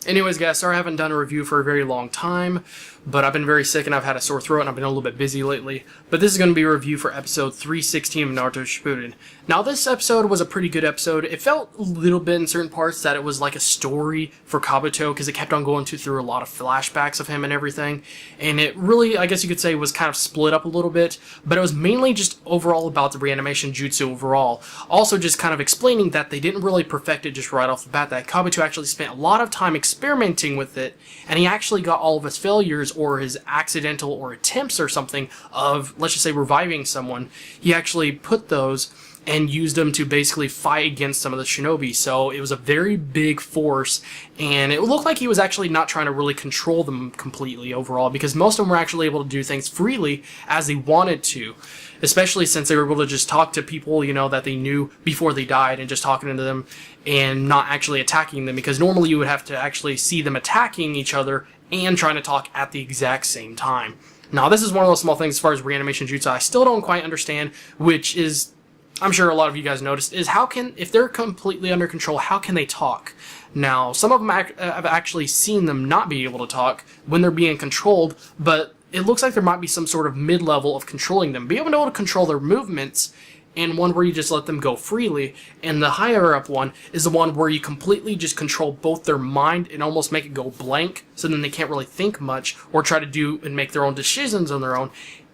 Anyways, guys, sorry I haven't done a review for a very long time, but I've been very sick and I've had a sore throat and I've been a little bit busy lately. But this is going to be a review for episode 316 of Naruto Shippuden. Now, this episode was a pretty good episode. It felt a little bit in certain parts that it was like a story for Kabuto because it kept on going through a lot of flashbacks of him and everything. And it really, I guess you could say, was kind of split up a little bit, but it was mainly just overall about the reanimation jutsu overall. Also just kind of explaining that they didn't really perfect it just right off the bat, that Kabuto actually spent a lot of time experimenting with it, and he actually got all of his failures or his accidental or attempts or something of, let's just say, reviving someone. He actually put those and used them to basically fight against some of the shinobi. So it was a very big force, and it looked like he was actually not trying to really control them completely overall, because most of them were actually able to do things freely as they wanted to, especially since they were able to just talk to people, you know, that they knew before they died, and just talking to them and not actually attacking them, because normally you would have to actually see them attacking each other and trying to talk at the exact same time. Now, this is one of those small things as far as reanimation jutsu I still don't quite understand, which is, I'm sure a lot of you guys noticed, is how can, if they're completely under control, how can they talk? Now, some of them I've actually seen them not be able to talk when they're being controlled, but it looks like there might be some sort of mid-level of controlling them. Be able to control their movements, and one where you just let them go freely, and the higher up one is the one where you completely just control both their mind and almost make it go blank, so then they can't really think much or try to do and make their own decisions on their own,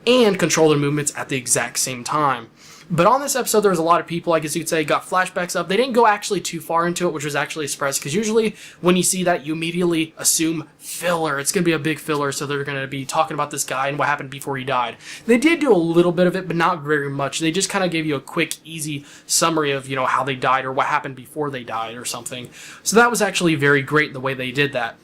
and control their movements at the exact same time. But on this episode, there was a lot of people, I guess you could say, got flashbacks of. They didn't go actually too far into it, which was actually a surprise, because usually when you see that, you immediately assume filler. It's going to be a big filler, so they're going to be talking about this guy and what happened before he died. They did do a little bit of it, but not very much. They just kind of gave you a quick, easy summary of, you know, how they died or what happened before they died or something. So that was actually very great the way they did that.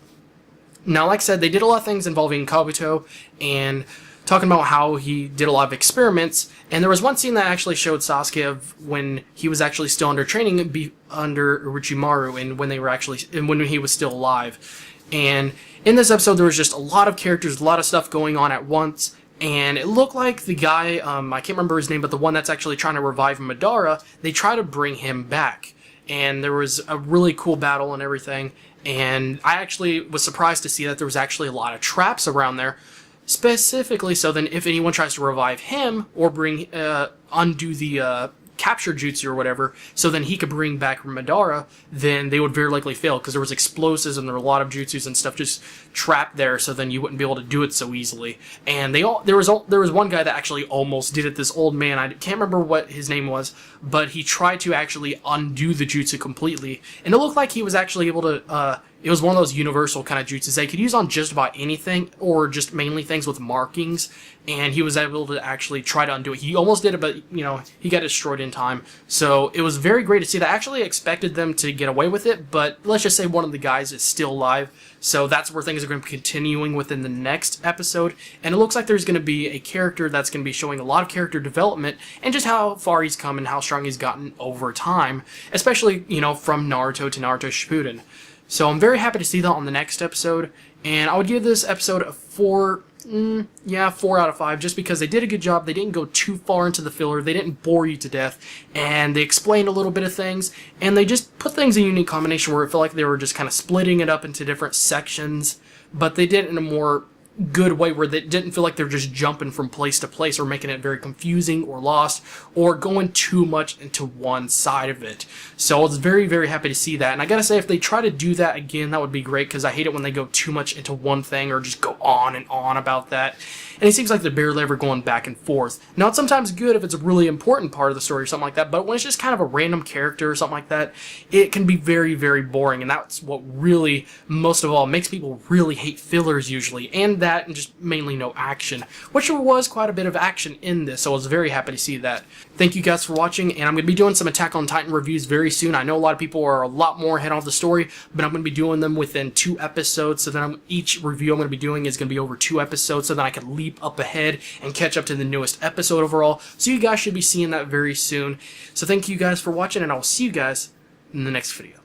Now, like I said, they did a lot of things involving Kabuto and talking about how he did a lot of experiments, and there was one scene that actually showed Sasuke of when he was actually still under training under Orochimaru, and when he was still alive. And in this episode, there was just a lot of characters, a lot of stuff going on at once, and it looked like the guy, I can't remember his name, but the one that's actually trying to revive Madara, they try to bring him back. And there was a really cool battle and everything, and I actually was surprised to see that there was actually a lot of traps around there, specifically so then if anyone tries to revive him or undo the capture jutsu or whatever, so then he could bring back Madara, then they would very likely fail, because there was explosives and there were a lot of jutsus and stuff just trapped there, so then you wouldn't be able to do it so easily. And there was one guy that actually almost did it, this old man, I can't remember what his name was, but he tried to actually undo the jutsu completely, and it looked like he was actually able to, it was one of those universal kind of jutsus they could use on just about anything, or just mainly things with markings, and he was able to actually try to undo it. He almost did it, but, you know, he got destroyed in time. So it was very great to see that. I actually expected them to get away with it, but let's just say one of the guys is still alive, so that's where things are going to be continuing within the next episode, and it looks like there's going to be a character that's going to be showing a lot of character development, and just how far he's come and how strong he's gotten over time, especially, you know, from Naruto to Naruto Shippuden. So I'm very happy to see that on the next episode, and I would give this episode a 4 out of 5, just because they did a good job. They didn't go too far into the filler, they didn't bore you to death, and they explained a little bit of things, and they just put things in a unique combination where it felt like they were just kind of splitting it up into different sections, but they did it in a more good way where they didn't feel like they're just jumping from place to place or making it very confusing or lost or going too much into one side of it. So I was very, very happy to see that. And I gotta say, if they try to do that again, that would be great, because I hate it when they go too much into one thing or just go on and on about that. And it seems like they're barely ever going back and forth. Now, it's sometimes good if it's a really important part of the story or something like that, but when it's just kind of a random character or something like that, it can be very, very boring. And that's what really, most of all, makes people really hate fillers usually, and that, and just mainly no action, which there was quite a bit of action in this, so I was very happy to see that. Thank you guys for watching, and I'm going to be doing some Attack on Titan reviews very soon. I know a lot of people are a lot more ahead of the story, but I'm going to be doing them within 2 episodes, so then each review I'm going to be doing is going to be over 2 episodes, so then I can leap up ahead and catch up to the newest episode overall, so you guys should be seeing that very soon. So thank you guys for watching, and I will see you guys in the next video.